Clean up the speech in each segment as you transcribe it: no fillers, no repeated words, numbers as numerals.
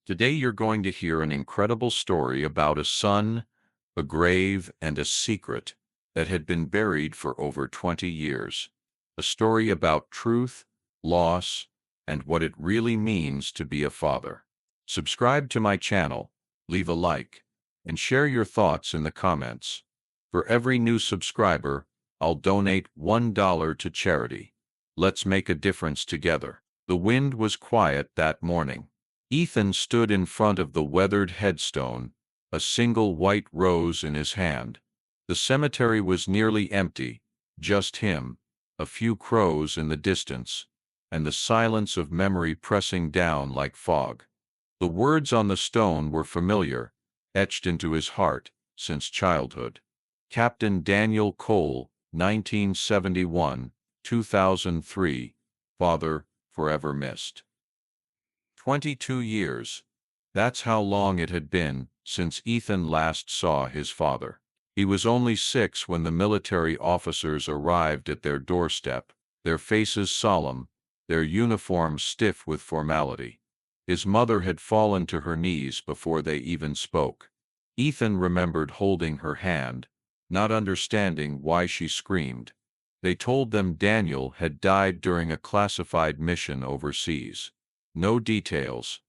Today you're going to hear an incredible story about a son, a grave, and a secret that had been buried for over 20 years. A story about truth, loss, and what it really means to be a father. Subscribe to my channel, leave a like, and share your thoughts in the comments. For every new subscriber, I'll donate $1 to charity. Let's make a difference together. The wind was quiet that morning. Ethan stood in front of the weathered headstone, a single white rose in his hand. The cemetery was nearly empty, just him, a few crows in the distance, and the silence of memory pressing down like fog. The words on the stone were familiar, etched into his heart since childhood. Captain Daniel Cole, 1971, 2003, Father, forever missed. 22 years. That's how long it had been since Ethan last saw his father. He was only 6 when the military officers arrived at their doorstep, their faces solemn, their uniforms stiff with formality. His mother had fallen to her knees before they even spoke. Ethan remembered holding her hand, not understanding why she screamed. They told them Daniel had died during a classified mission overseas. No details,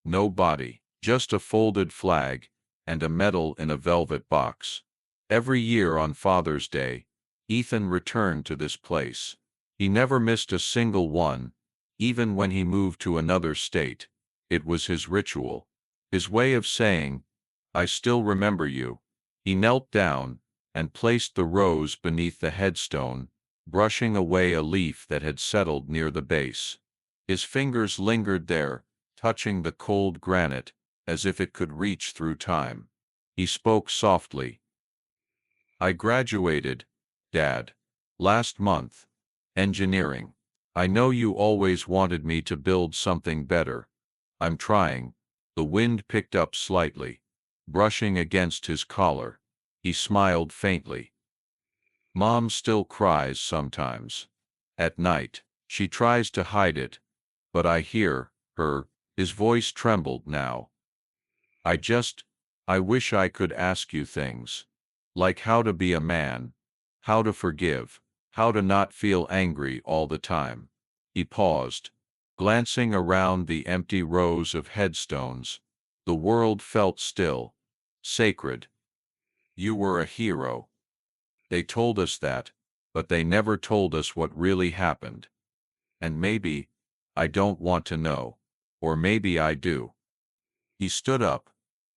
no body, just a folded flag and a medal in a velvet box. Every year on Father's Day, Ethan returned to this place. He never missed a single one, even when he moved to another state. It was his ritual, his way of saying, "I still remember you." He knelt down and placed the rose beneath the headstone, brushing away a leaf that had settled near the base. His fingers lingered there, touching the cold granite, as if it could reach through time. He spoke softly. "I graduated, Dad, last month. Engineering. I know you always wanted me to build something better. I'm trying." The wind picked up slightly, brushing against his collar. He smiled faintly. "Mom still cries sometimes. At night. She tries to hide it, but I hear her." His voice trembled now. I wish I could ask you things. Like how to be a man, how to forgive, how to not feel angry all the time." He paused, glancing around the empty rows of headstones. The world felt still, sacred. "You were a hero. They told us that, but they never told us what really happened. And maybe, I don't want to know. Or maybe I do." He stood up,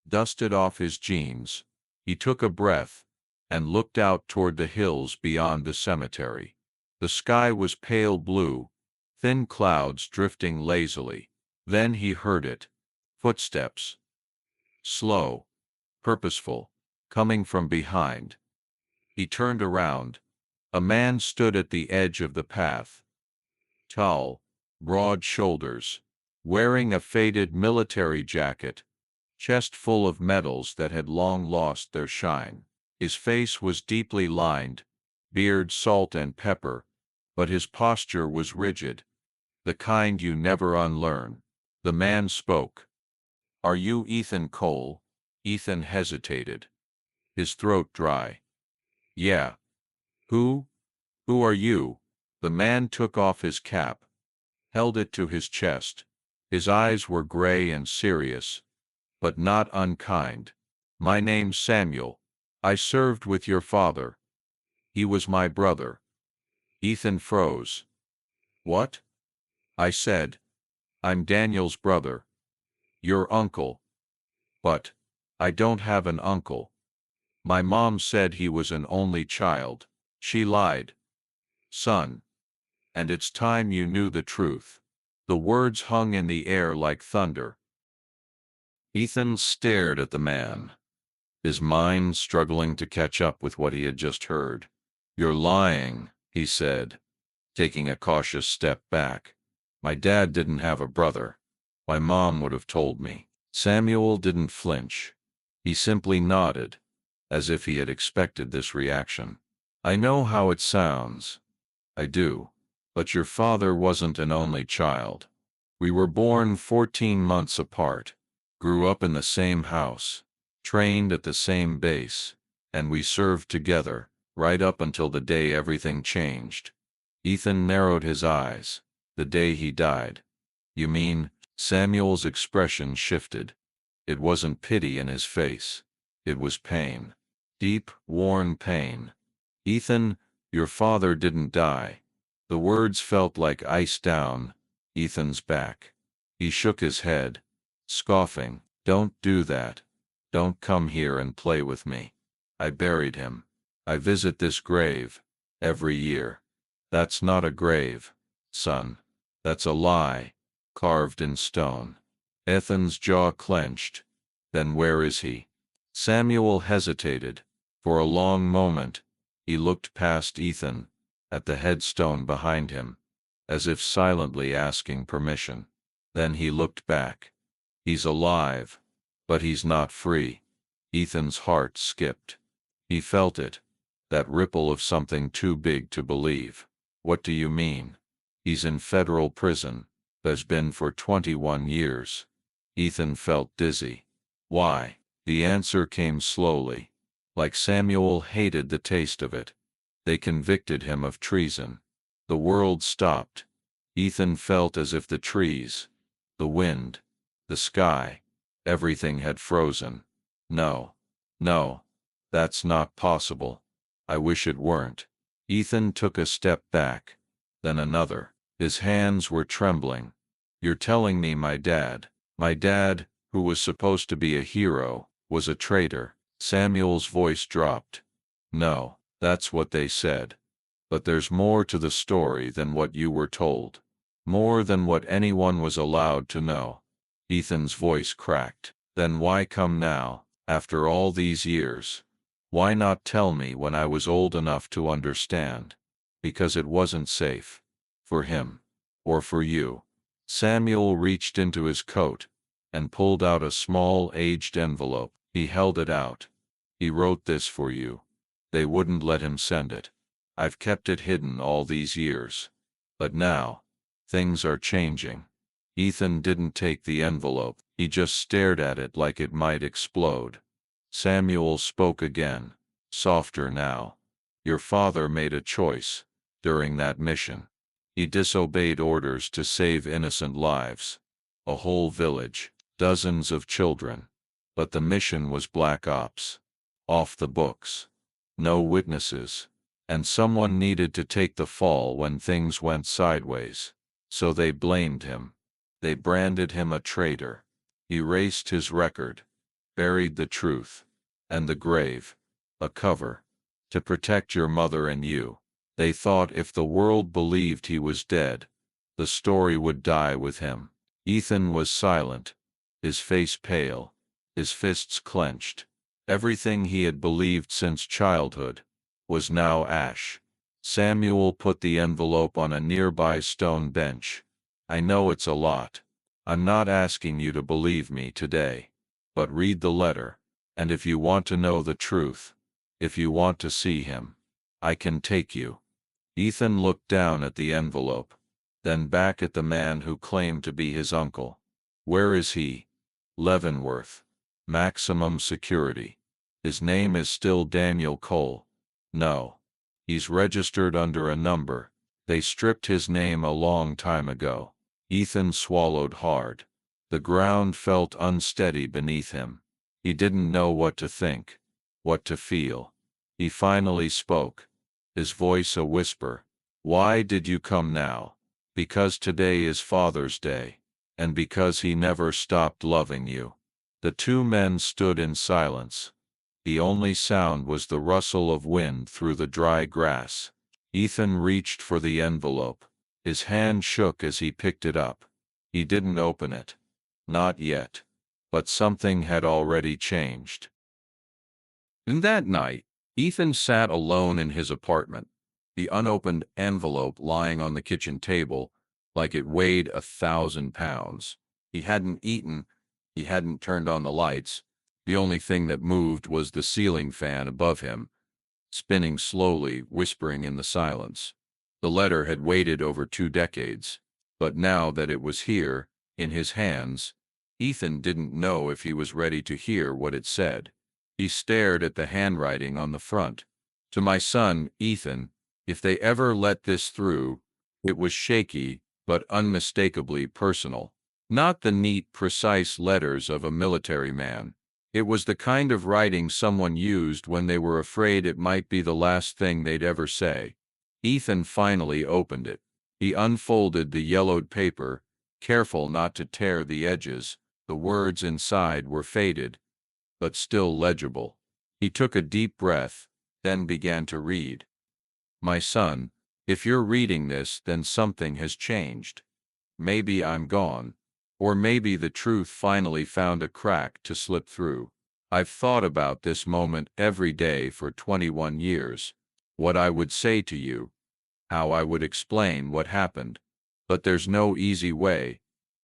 dusted off his jeans. He took a breath, and looked out toward the hills beyond the cemetery. The sky was pale blue, thin clouds drifting lazily. Then he heard it. Footsteps. Slow, purposeful, coming from behind. He turned around. A man stood at the edge of the path. Tall, broad shoulders, wearing a faded military jacket, chest full of medals that had long lost their shine. His face was deeply lined, beard salt and pepper, but his posture was rigid, the kind you never unlearn. The man spoke. "Are you Ethan Cole?" Ethan hesitated, his throat dry. "Yeah." "Who? Who are you?" The man took off his cap, held it to his chest. His eyes were gray and serious, but not unkind. "My name's Samuel. I served with your father. He was my brother." Ethan froze. "What?" I said. "I'm Daniel's brother. Your uncle." "But I don't have an uncle. My mom said he was an only child. She lied. Son. And it's time you knew the truth." The words hung in the air like thunder. Ethan stared at the man, his mind struggling to catch up with what he had just heard. "You're lying," he said, taking a cautious step back. "My dad didn't have a brother. My mom would have told me." Samuel didn't flinch. He simply nodded, as if he had expected this reaction. "I know how it sounds. I do. But your father wasn't an only child. We were born 14 months apart. grew up in the same house, trained at the same base, and we served together, right up until the day everything changed. Ethan narrowed his eyes. The day he died. You mean? Samuel's expression shifted. It wasn't pity in his face. It was pain. Deep, worn pain. Ethan, your father didn't die. The words felt like ice down Ethan's back. He shook his head, scoffing. Don't do that. Don't come here and play with me. I buried him. I visit this grave every year. That's not a grave, son. That's a lie, carved in stone. Ethan's jaw clenched. Then where is he? Samuel hesitated. For a long moment, he looked past Ethan, at the headstone behind him, as if silently asking permission. Then he looked back. He's alive, but he's not free. Ethan's heart skipped. He felt it, that ripple of something too big to believe. What do you mean? He's in federal prison, has been for 21 years. Ethan felt dizzy. Why? The answer came slowly, like Samuel hated the taste of it. They convicted him of treason. The world stopped. Ethan felt as if the trees, the wind, the sky, everything had frozen. No, no, that's not possible. I wish it weren't. Ethan took a step back, then another. His hands were trembling. You're telling me my dad, who was supposed to be a hero, was a traitor? Samuel's voice dropped. No, that's what they said. But there's more to the story than what you were told. More than what anyone was allowed to know. Ethan's voice cracked. Then why come now, after all these years? Why not tell me when I was old enough to understand? Because it wasn't safe. For him. Or for you. Samuel reached into his coat and pulled out a small aged envelope. He held it out. He wrote this for you. They wouldn't let him send it. I've kept it hidden all these years. But now, things are changing. Ethan didn't take the envelope. He just stared at it like it might explode. Samuel spoke again, softer now. Your father made a choice during that mission. He disobeyed orders to save innocent lives. A whole village, dozens of children. But the mission was black ops. Off the books. No witnesses. And someone needed to take the fall when things went sideways. So they blamed him. They branded him a traitor. Erased his record. Buried the truth. And the grave. A cover. To protect your mother and you. They thought if the world believed he was dead, the story would die with him. Ethan was silent. His face pale. His fists clenched. Everything he had believed since childhood was now ash. Samuel put the envelope on a nearby stone bench. I know it's a lot. I'm not asking you to believe me today. But read the letter. And if you want to know the truth, if you want to see him, I can take you. Ethan looked down at the envelope, then back at the man who claimed to be his uncle. Where is he? Leavenworth. Maximum security. His name is still Daniel Cole. No. He's registered under a number. They stripped his name a long time ago. Ethan swallowed hard. The ground felt unsteady beneath him. He didn't know what to think, what to feel. He finally spoke, his voice a whisper. Why did you come now? Because today is Father's Day, and because he never stopped loving you. The two men stood in silence. The only sound was the rustle of wind through the dry grass. Ethan reached for the envelope. His hand shook as he picked it up. He didn't open it. Not yet. But something had already changed. And that night, Ethan sat alone in his apartment, the unopened envelope lying on the kitchen table like it weighed 1,000 pounds. He hadn't eaten. He hadn't turned on the lights. The only thing that moved was the ceiling fan above him, spinning slowly, whispering in the silence. The letter had waited over 2 decades, but now that it was here, in his hands, Ethan didn't know if he was ready to hear what it said. He stared at the handwriting on the front. To my son, Ethan, if they ever let this through. It was shaky, but unmistakably personal. Not the neat, precise letters of a military man. It was the kind of writing someone used when they were afraid it might be the last thing they'd ever say. Ethan finally opened it. He unfolded the yellowed paper, careful not to tear the edges. The words inside were faded, but still legible. He took a deep breath, then began to read. My son, if you're reading this, then something has changed. Maybe I'm gone. Or maybe the truth finally found a crack to slip through. I've thought about this moment every day for 21 years. What I would say to you, how I would explain what happened. But there's no easy way,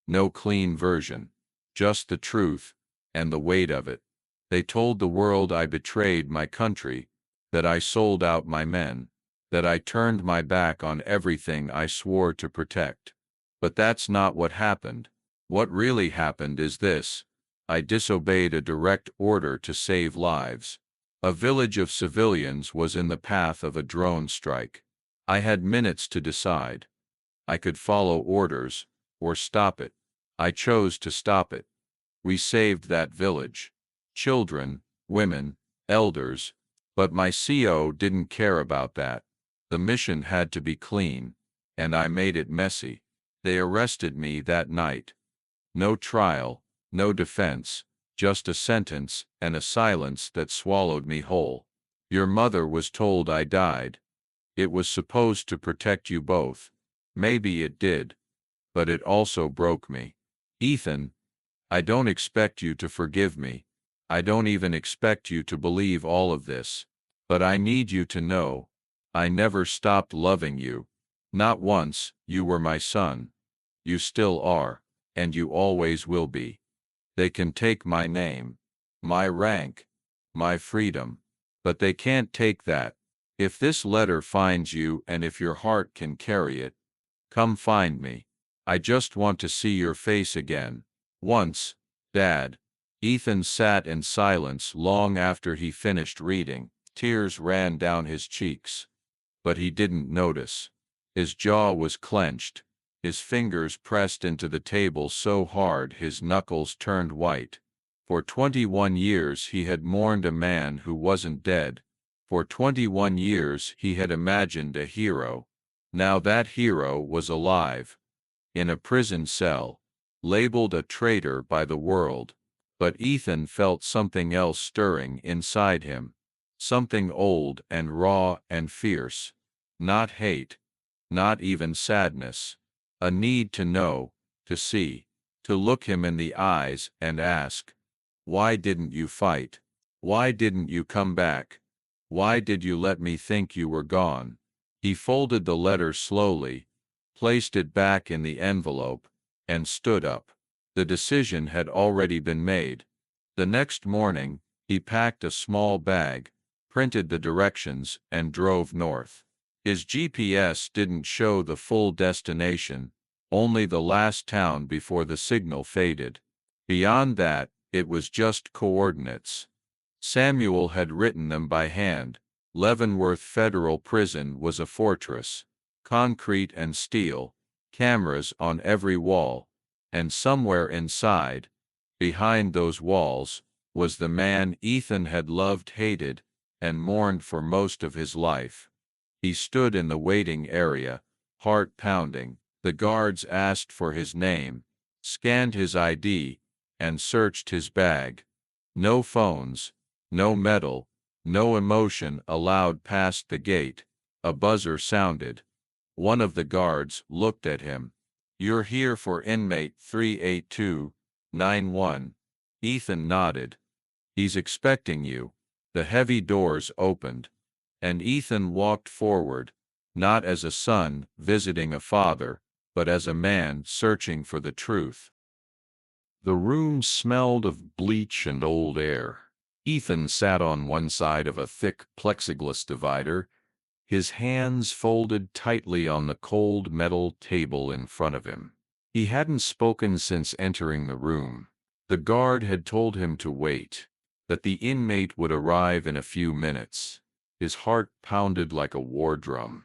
no clean version. Just the truth, and the weight of it. They told the world I betrayed my country, that I sold out my men, that I turned my back on everything I swore to protect. But that's not what happened. What really happened is this. I disobeyed a direct order to save lives. A village of civilians was in the path of a drone strike. I had minutes to decide. I could follow orders, or stop it. I chose to stop it. We saved that village. Children, women, elders. But my CO didn't care about that. The mission had to be clean, and I made it messy. They arrested me that night. No trial, no defense, just a sentence and a silence that swallowed me whole. Your mother was told I died. It was supposed to protect you both. Maybe it did, but it also broke me. Ethan, I don't expect you to forgive me. I don't even expect you to believe all of this. But I need you to know, I never stopped loving you. Not once. You were my son. You still are, and you always will be. They can take my name, my rank, my freedom, but they can't take that. If this letter finds you and if your heart can carry it, come find me. I just want to see your face again. Once, Dad. Ethan sat in silence long after he finished reading. Tears ran down his cheeks. But he didn't notice. His jaw was clenched. His fingers pressed into the table so hard his knuckles turned white. For 21 years he had mourned a man who wasn't dead. For 21 years he had imagined a hero. Now that hero was alive. In a prison cell. Labeled a traitor by the world. But Ethan felt something else stirring inside him. Something old and raw and fierce. Not hate. Not even sadness. A need to know, to see, to look him in the eyes and ask, why didn't you fight? Why didn't you come back? Why did you let me think you were gone? He folded the letter slowly, placed it back in the envelope, and stood up. The decision had already been made. The next morning, he packed a small bag, printed the directions, and drove north. His GPS didn't show the full destination, only the last town before the signal faded. Beyond that, it was just coordinates. Samuel had written them by hand. Leavenworth Federal Prison was a fortress. Concrete and steel, cameras on every wall, and somewhere inside, behind those walls, was the man Ethan had loved, hated, and mourned for most of his life. He stood in the waiting area, heart pounding. The guards asked for his name, scanned his ID, and searched his bag. No phones, no metal, no emotion allowed past the gate. A buzzer sounded. One of the guards looked at him. You're here for inmate 38291. Ethan nodded. He's expecting you. The heavy doors opened, and Ethan walked forward, not as a son visiting a father, but as a man searching for the truth. The room smelled of bleach and old air. Ethan sat on one side of a thick plexiglass divider, his hands folded tightly on the cold metal table in front of him. He hadn't spoken since entering the room. The guard had told him to wait, that the inmate would arrive in a few minutes. His heart pounded like a war drum.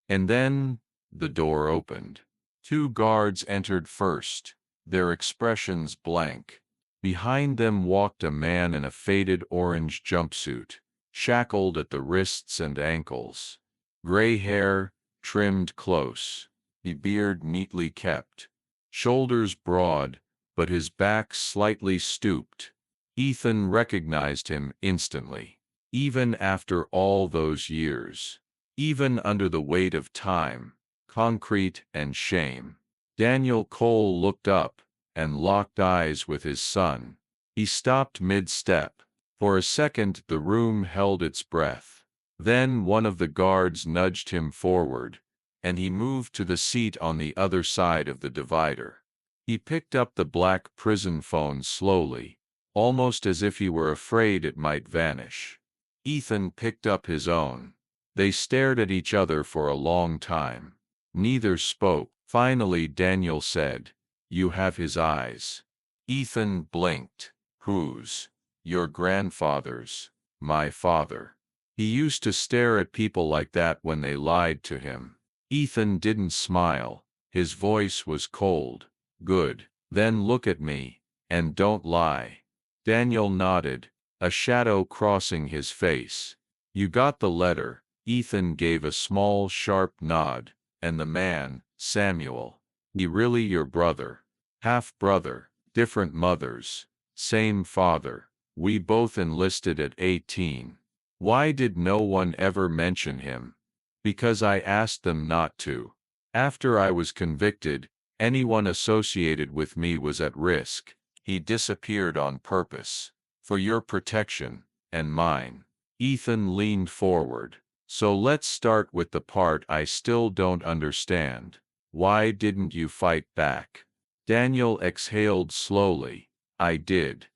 And then, the door opened. Two guards entered first, their expressions blank. Behind them walked a man in a faded orange jumpsuit, shackled at the wrists and ankles. Gray hair, trimmed close, the beard neatly kept. Shoulders broad, but his back slightly stooped. Ethan recognized him instantly. Even after all those years, even under the weight of time, concrete and shame, Daniel Cole looked up and locked eyes with his son. He stopped mid-step. For a second the room held its breath. Then one of the guards nudged him forward, and he moved to the seat on the other side of the divider. He picked up the black prison phone slowly, almost as if he were afraid it might vanish. Ethan picked up his own. They stared at each other for a long time. Neither spoke. Finally Daniel said, "You have his eyes." Ethan blinked. "Whose?" "Your grandfather's." "My father." He used to stare at people like that when they lied to him. Ethan didn't smile. His voice was cold. "Good. Then look at me, and don't lie." Daniel nodded, a shadow crossing his face. "You got the letter." Ethan gave a small, sharp nod. "And the man, Samuel, he really your brother?" "Half-brother, different mothers, same father. We both enlisted at 18. Why did no one ever mention him?" "Because I asked them not to. After I was convicted, anyone associated with me was at risk. He disappeared on purpose. For your protection, and mine." Ethan leaned forward. "So let's start with the part I still don't understand. Why didn't you fight back?" Daniel exhaled slowly. "I did.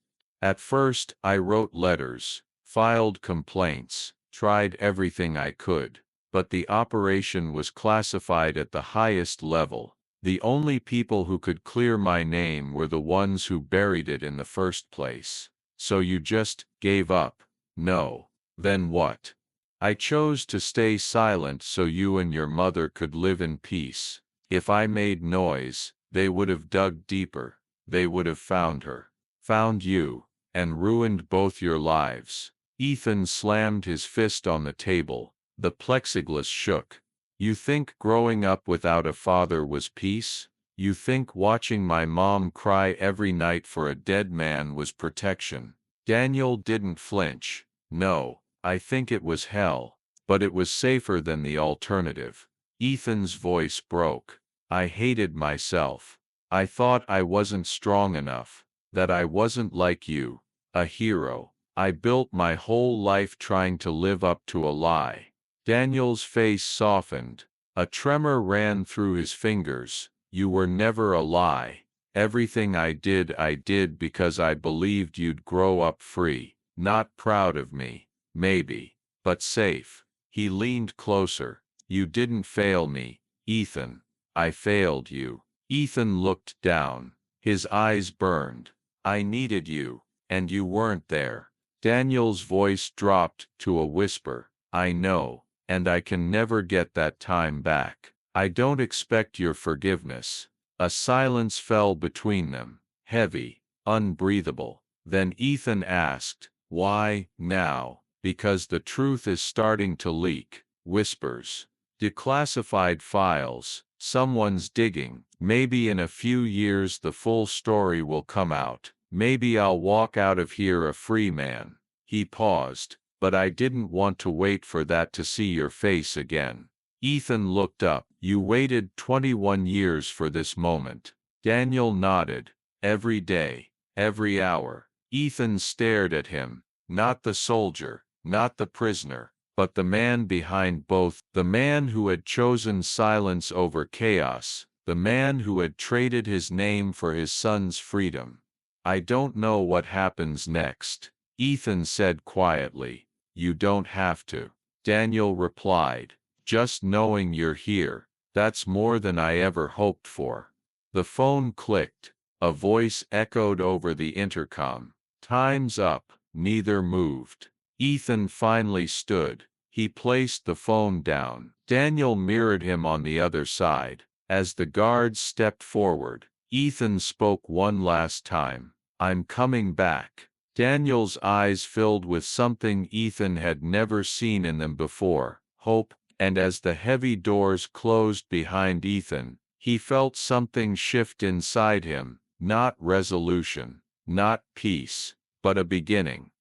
At first, I wrote letters, filed complaints, tried everything I could. But the operation was classified at the highest level. The only people who could clear my name were the ones who buried it in the first place." "So you just gave up?" "No." "Then what?" "I chose to stay silent so you and your mother could live in peace. If I made noise, they would have dug deeper. They would have found her. Found you, and ruined both your lives." Ethan slammed his fist on the table. The plexiglass shook. "You think growing up without a father was peace? You think watching my mom cry every night for a dead man was protection?" Daniel didn't flinch. "No, I think it was hell. But it was safer than the alternative." Ethan's voice broke. "I hated myself. I thought I wasn't strong enough, that I wasn't like you, a hero. I built my whole life trying to live up to a lie." Daniel's face softened. A tremor ran through his fingers. "You were never a lie. Everything I did because I believed you'd grow up free. Not proud of me, maybe, but safe." He leaned closer. "You didn't fail me, Ethan. I failed you." Ethan looked down. His eyes burned. "I needed you, and you weren't there." Daniel's voice dropped to a whisper. "I know, and I can never get that time back. I don't expect your forgiveness." A silence fell between them, heavy, unbreathable. Then Ethan asked, "Why, now?" "Because the truth is starting to leak." Whispers. "Declassified files. Someone's digging. Maybe in a few years the full story will come out. Maybe I'll walk out of here a free man." He paused. "But I didn't want to wait for that to see your face again." Ethan looked up. "You waited 21 years for this moment." Daniel nodded. "Every day, every hour." Ethan stared at him. Not the soldier, not the prisoner, but the man behind both, the man who had chosen silence over chaos, the man who had traded his name for his son's freedom. "I don't know what happens next," Ethan said quietly. "You don't have to." Daniel replied. "Just knowing you're here, that's more than I ever hoped for." The phone clicked. A voice echoed over the intercom. "Time's up." Neither moved. Ethan finally stood. He placed the phone down. Daniel mirrored him on the other side. As the guards stepped forward, Ethan spoke one last time. "I'm coming back." Daniel's eyes filled with something Ethan had never seen in them before, hope, and as the heavy doors closed behind Ethan, he felt something shift inside him, not resolution, not peace, but a beginning.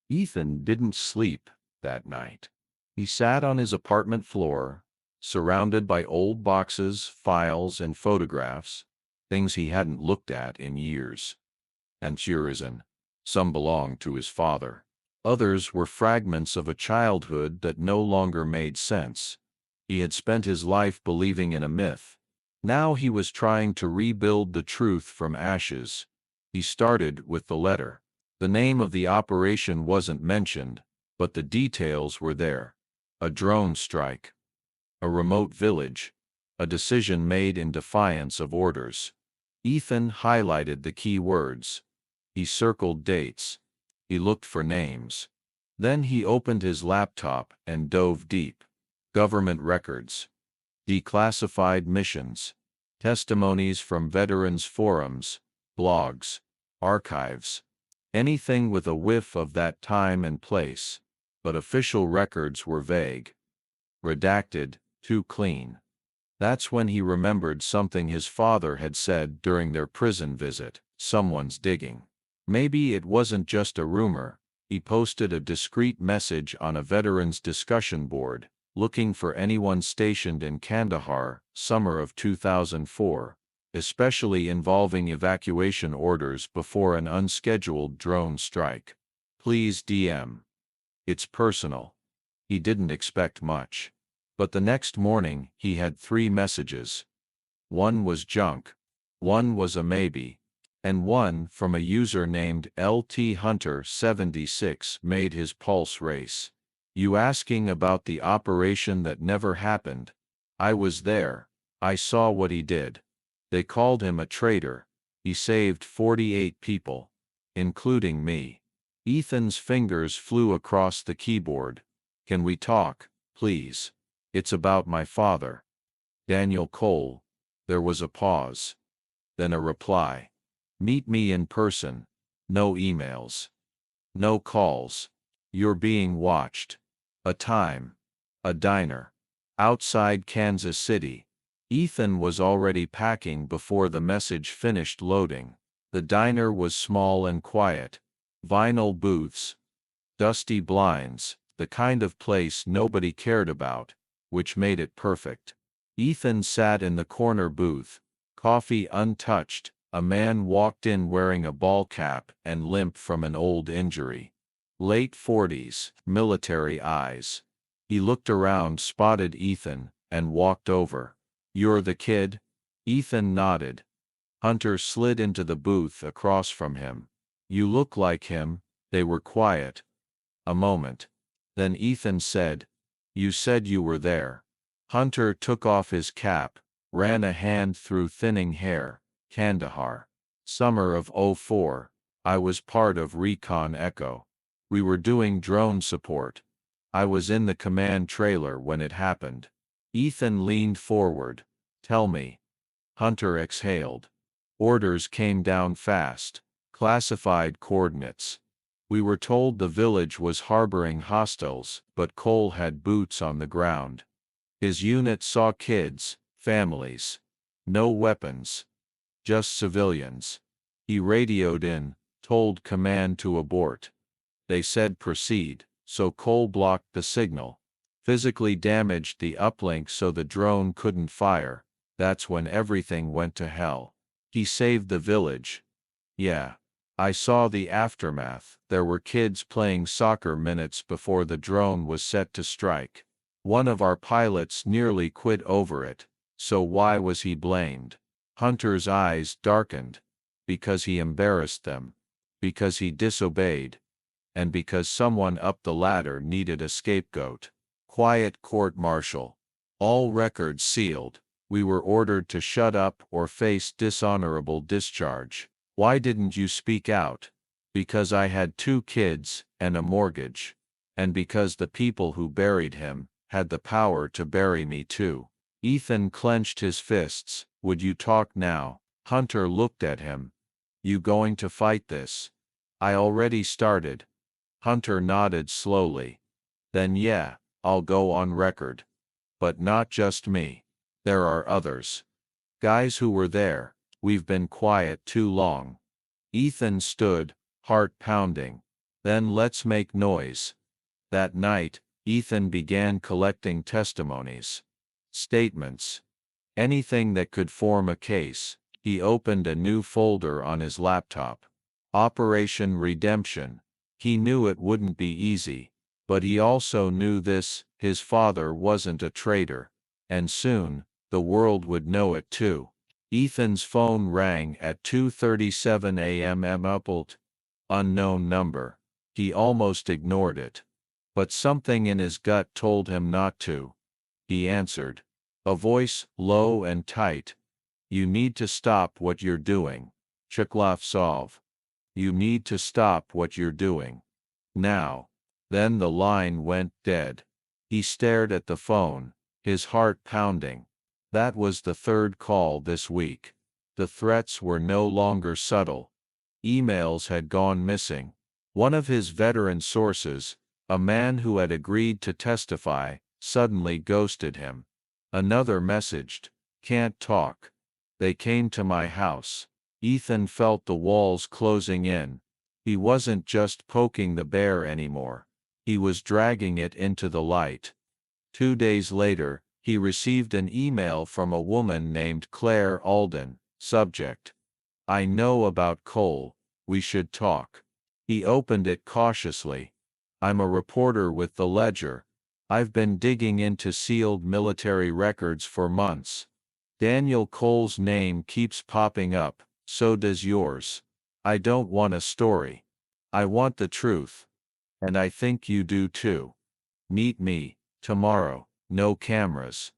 Ethan didn't sleep that night. He sat on his apartment floor, surrounded by old boxes, files, and photographs, things he hadn't looked at in years. And some belonged to his father. Others were fragments of a childhood that no longer made sense. He had spent his life believing in a myth. Now he was trying to rebuild the truth from ashes. He started with the letter. The name of the operation wasn't mentioned, but the details were there. A drone strike. A remote village. A decision made in defiance of orders. Ethan highlighted the key words. He circled dates. He looked for names. Then he opened his laptop and dove deep. Government records. Declassified missions. Testimonies from veterans forums, blogs, archives. Anything with a whiff of that time and place. But official records were vague. Redacted, too clean. That's when he remembered something his father had said during their prison visit. Someone's digging. Maybe it wasn't just a rumor. He posted a discreet message on a veterans discussion board, looking for anyone stationed in Kandahar, summer of 2004, especially involving evacuation orders before an unscheduled drone strike. Please DM. It's personal. He didn't expect much. But the next morning, he had 3 messages. One was junk. One was a maybe. And one from a user named LT Hunter76 made his pulse race. "You asking about the operation that never happened? I was there. I saw what he did. They called him a traitor. He saved 48 people, including me." Ethan's fingers flew across the keyboard. "Can we talk, please? It's about my father. Daniel Cole." There was a pause. Then a reply. "Meet me in person. No emails. No calls. You're being watched. A time. A diner. Outside Kansas City." Ethan was already packing before the message finished loading. The diner was small and quiet. Vinyl booths. Dusty blinds, the kind of place nobody cared about, which made it perfect. Ethan sat in the corner booth, coffee untouched. A man walked in wearing a ball cap and limp from an old injury. Late 40s, military eyes. He looked around, spotted Ethan, and walked over. "You're the kid?" Ethan nodded. Hunter slid into the booth across from him. "You look like him." They were quiet. A moment. Then Ethan said, "You said you were there." Hunter took off his cap, ran a hand through thinning hair. "Kandahar. Summer of '04. I was part of Recon Echo. We were doing drone support. I was in the command trailer when it happened." Ethan leaned forward. "Tell me." Hunter exhaled. "Orders came down fast. Classified coordinates. We were told the village was harboring hostiles, but Cole had boots on the ground. His unit saw kids, families. No weapons. Just civilians. He radioed in, told command to abort. They said proceed, so Cole blocked the signal. Physically damaged the uplink so the drone couldn't fire. That's when everything went to hell. He saved the village. Yeah. I saw the aftermath. There were kids playing soccer minutes before the drone was set to strike. One of our pilots nearly quit over it. So why was he blamed?" Hunter's eyes darkened. "Because he embarrassed them. Because he disobeyed. And because someone up the ladder needed a scapegoat." Quiet court-martial. All records sealed. We were ordered to shut up or face dishonorable discharge. Why didn't you speak out? Because I had 2 kids and a mortgage. And because the people who buried him had the power to bury me too. Ethan clenched his fists. Would you talk now? Hunter looked at him. You going to fight this? I already started. Hunter nodded slowly. Then yeah, I'll go on record. But not just me. There are others. Guys who were there. We've been quiet too long. Ethan stood, heart pounding. Then let's make noise. That night, Ethan began collecting testimonies. Statements. Anything that could form a case. He opened a new folder on his laptop. Operation Redemption. He knew it wouldn't be easy. But he also knew this, his father wasn't a traitor. And soon, the world would know it too. Ethan's phone rang at 2:37 a.m. Unknown number. He almost ignored it. But something in his gut told him not to. He answered. A voice, low and tight. You need to stop what you're doing. Cheklovsov. You need to stop what you're doing. Now. Then the line went dead. He stared at the phone, his heart pounding. That was the 3rd call this week. The threats were no longer subtle. Emails had gone missing. One of his veteran sources, a man who had agreed to testify, suddenly ghosted him. Another messaged, can't talk. They came to my house. Ethan felt the walls closing in. He wasn't just poking the bear anymore. He was dragging it into the light. 2 days later, he received an email from a woman named Claire Alden. Subject. I know about Cole. We should talk. He opened it cautiously. I'm a reporter with the Ledger. I've been digging into sealed military records for months. Daniel Cole's name keeps popping up, so does yours. I don't want a story. I want the truth. And I think you do too. Meet me, tomorrow. No cameras.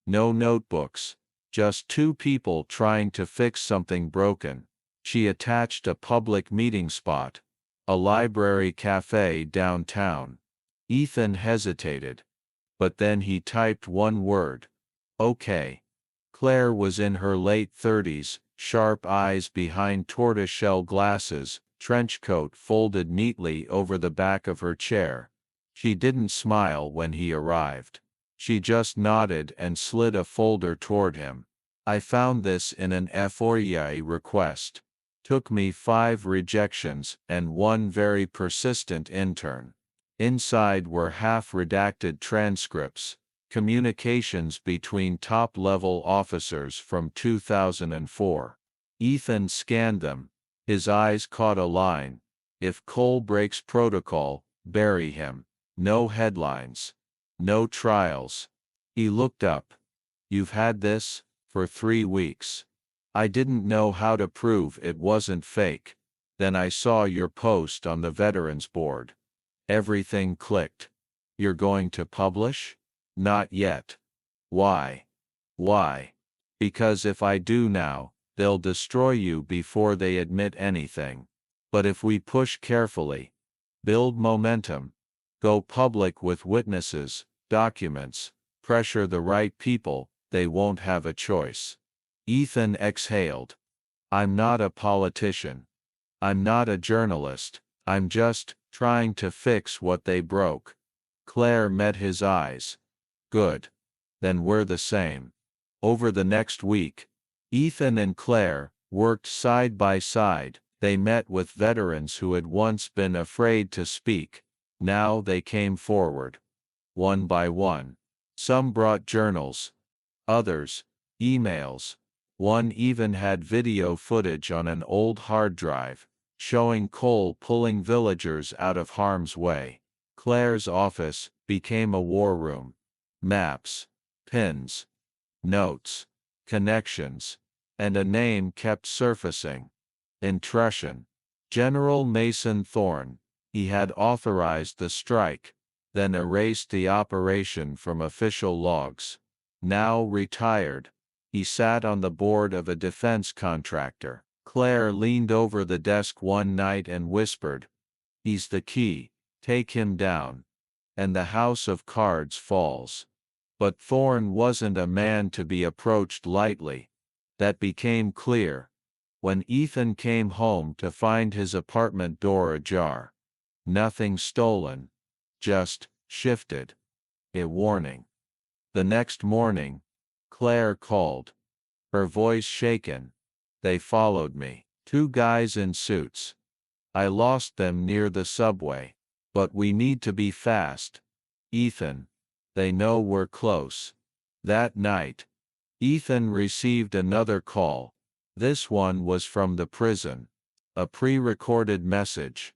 No notebooks. Just 2 people trying to fix something broken. She attached a public meeting spot. A library cafe downtown. Ethan hesitated. But then he typed one word. Okay. Claire was in her late 30s, sharp eyes behind tortoiseshell glasses, trench coat folded neatly over the back of her chair. She didn't smile when he arrived. She just nodded and slid a folder toward him. I found this in an FOIA request. Took me 5 rejections and 1 very persistent intern. Inside were half-redacted transcripts, communications between top-level officers from 2004. Ethan scanned them. His eyes caught a line. If Cole breaks protocol, bury him. No headlines. No trials. He looked up. You've had this for 3 weeks. I didn't know how to prove it wasn't fake. Then I saw your post on the Veterans Board. Everything clicked. You're going to publish? Not yet. Why? Why? Because if I do now, they'll destroy you before they admit anything. But if we push carefully, build momentum, go public with witnesses, documents, pressure the right people, they won't have a choice. Ethan exhaled. I'm not a politician. I'm not a journalist. I'm just trying to fix what they broke. Claire met his eyes. Good. Then we're the same. Over the next week, Ethan and Claire worked side by side. They met with veterans who had once been afraid to speak. Now they came forward. One by one. Some brought journals. Others, emails. One even had video footage on an old hard drive, showing Cole pulling villagers out of harm's way. Claire's office became a war room. Maps, pins, notes, connections, and a name kept surfacing. Intrusion. General Mason Thorne. He had authorized the strike, then erased the operation from official logs. Now retired. He sat on the board of a defense contractor. Claire leaned over the desk one night and whispered, "He's the key, take him down, and the house of cards falls." But Thorne wasn't a man to be approached lightly. That became clear when Ethan came home to find his apartment door ajar. Nothing stolen, just shifted. A warning. The next morning, Claire called, her voice shaken. "They followed me. Two guys in suits. I lost them near the subway. But we need to be fast. Ethan. They know we're close." That night, Ethan received another call. This one was from the prison. A pre-recorded message.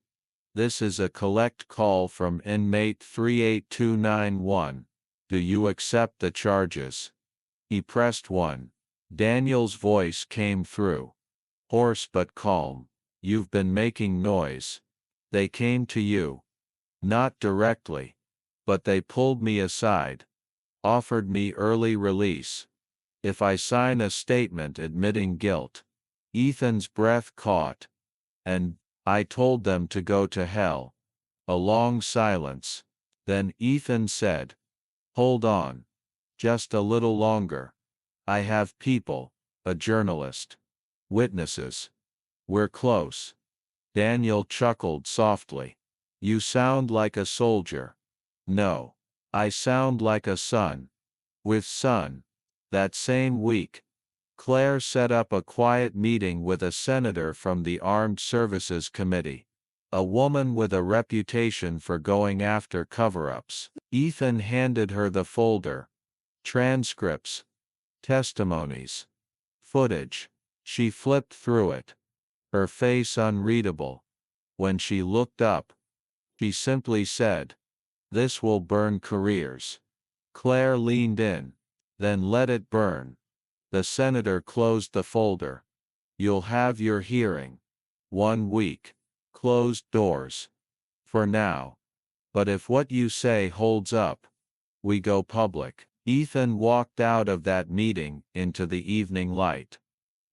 "This is a collect call from inmate 38291. Do you accept the charges?" He pressed 1. Daniel's voice came through. Hoarse but calm. "You've been making noise. They came to you." "Not directly. But they pulled me aside. Offered me early release. If I sign a statement admitting guilt." Ethan's breath caught. "And I told them to go to hell." A long silence. Then Ethan said, "Hold on. Just a little longer. I have people, a journalist, witnesses. We're close." Daniel chuckled softly. "You sound like a soldier." "No. I sound like a son." With son. That same week, Claire set up a quiet meeting with a senator from the Armed Services Committee. A woman with a reputation for going after cover-ups. Ethan handed her the folder. Transcripts. Testimonies. Footage. She flipped through it. Her face unreadable. When she looked up, she simply said, "This will burn careers." Claire leaned in. "Then let it burn." The senator closed the folder. "You'll have your hearing. 1 week. Closed doors. For now. But if what you say holds up, we go public." Ethan walked out of that meeting into the evening light.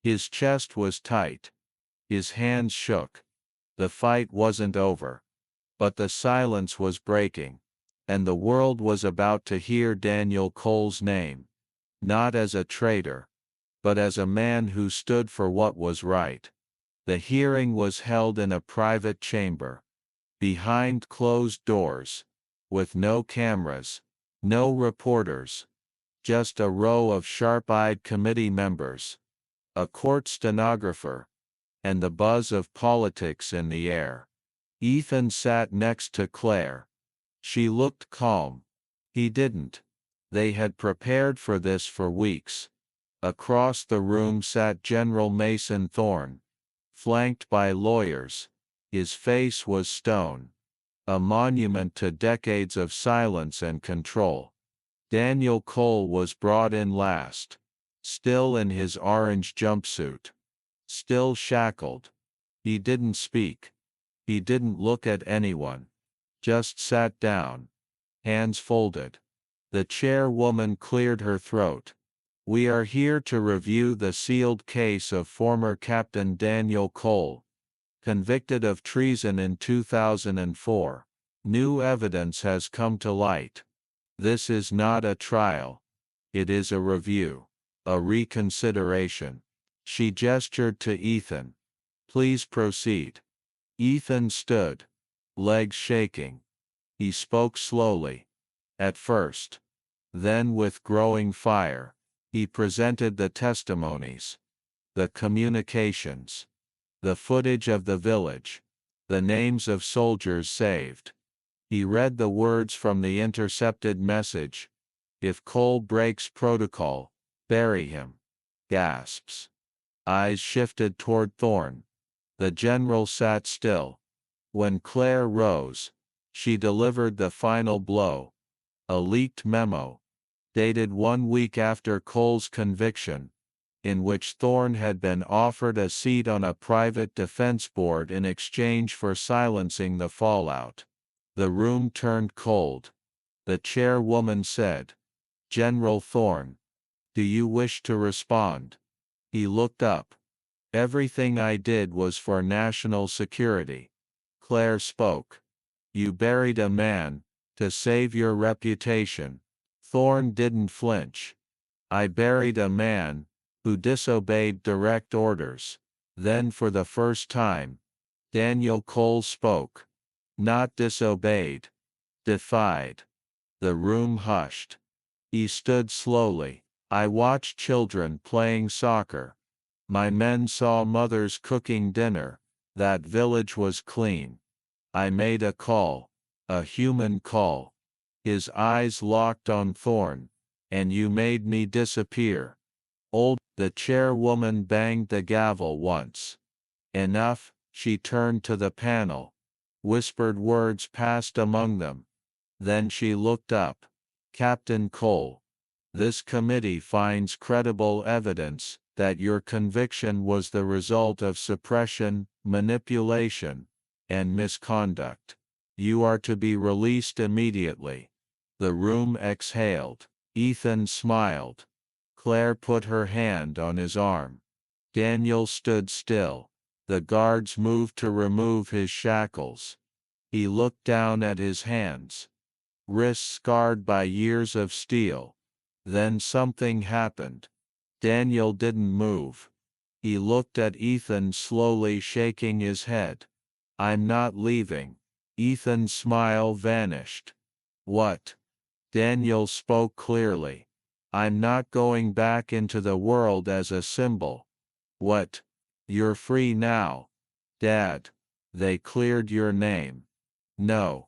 His chest was tight. His hands shook. The fight wasn't over. But the silence was breaking. And the world was about to hear Daniel Cole's name. Not as a traitor, but as a man who stood for what was right. The hearing was held in a private chamber. Behind closed doors. With no cameras. No reporters. Just a row of sharp-eyed committee members. A court stenographer. And the buzz of politics in the air. Ethan sat next to Claire. She looked calm. He didn't. They had prepared for this for weeks. Across the room sat General Mason Thorne. Flanked by lawyers. His face was stone. A monument to decades of silence and control. Daniel Cole was brought in last. Still in his orange jumpsuit. Still shackled. He didn't speak. He didn't look at anyone. Just sat down. Hands folded. The chairwoman cleared her throat. "We are here to review the sealed case of former Captain Daniel Cole, convicted of treason in 2004. New evidence has come to light. This is not a trial. It is a review. A reconsideration." She gestured to Ethan. "Please proceed." Ethan stood. Legs shaking. He spoke slowly. At first. Then with growing fire. He presented the testimonies. The communications. The footage of the village. The names of soldiers saved. He read the words from the intercepted message. "If Cole breaks protocol, bury him." Gasps. Eyes shifted toward Thorne. The general sat still. When Claire rose, she delivered the final blow. A leaked memo. Dated 1 week after Cole's conviction. In which Thorne had been offered a seat on a private defense board in exchange for silencing the fallout. The room turned cold. The chairwoman said, "General Thorne, Do you wish to respond? He looked up. Everything I did was for national security. Claire spoke. You buried a man, to save your reputation. Thorne didn't flinch. I buried a man, who disobeyed direct orders. Then for the first time, Daniel Cole spoke. Not disobeyed. Defied. The room hushed. He stood slowly. I watched children playing soccer. My men saw mothers cooking dinner. That village was clean. I made a call. A human call. His eyes locked on Thorne. And you made me disappear. The chairwoman banged the gavel once. Enough, she turned to the panel. Whispered words passed among them. Then she looked up. Captain Cole. This committee finds credible evidence that your conviction was the result of suppression, manipulation, and misconduct. You are to be released immediately. The room exhaled. Ethan smiled. Claire put her hand on his arm. Daniel stood still. The guards moved to remove his shackles. He looked down at his hands. Wrists scarred by years of steel. Then something happened. Daniel didn't move. He looked at Ethan, slowly shaking his head. I'm not leaving. Ethan's smile vanished. What? Daniel spoke clearly. I'm not going back into the world as a symbol. What? You're free now. Dad. They cleared your name. No.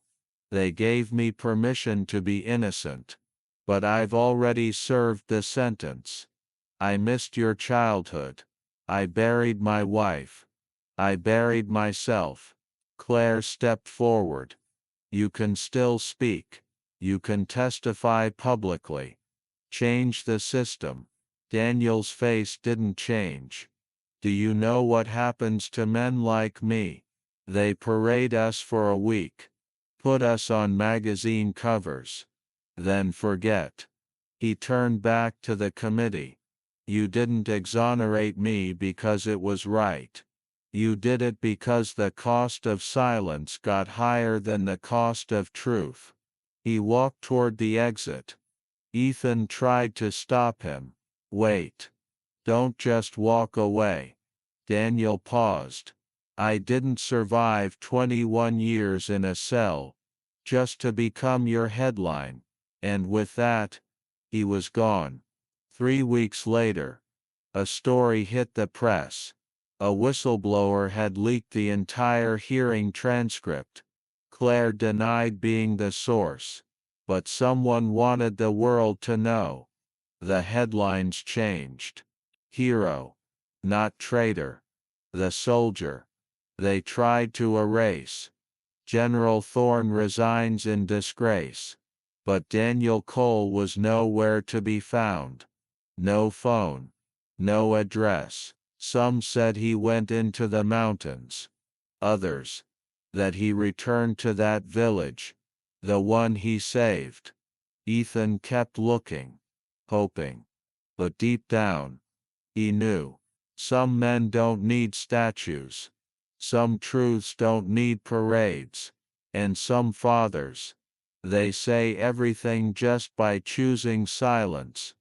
They gave me permission to be innocent. But I've already served the sentence. I missed your childhood. I buried my wife. I buried myself. Claire stepped forward. You can still speak. You can testify publicly. Change the system. Daniel's face didn't change. Do you know what happens to men like me? They parade us for a week. Put us on magazine covers. Then forget. He turned back to the committee. You didn't exonerate me because it was right. You did it because the cost of silence got higher than the cost of truth. He walked toward the exit. Ethan tried to stop him. Wait. Don't just walk away. Daniel paused. I didn't survive 21 years in a cell, just to become your headline. And with that, he was gone. 3 weeks later, a story hit the press. A whistleblower had leaked the entire hearing transcript. Claire denied being the source. But someone wanted the world to know. The headlines changed. Hero. Not traitor. The soldier. They tried to erase. General Thorne resigns in disgrace. But Daniel Cole was nowhere to be found. No phone. No address. Some said he went into the mountains. Others, that he returned to that village, the one he saved. Ethan kept looking, hoping. But deep down, he knew. Some men don't need statues. Some truths don't need parades. And some fathers, they say everything just by choosing silence.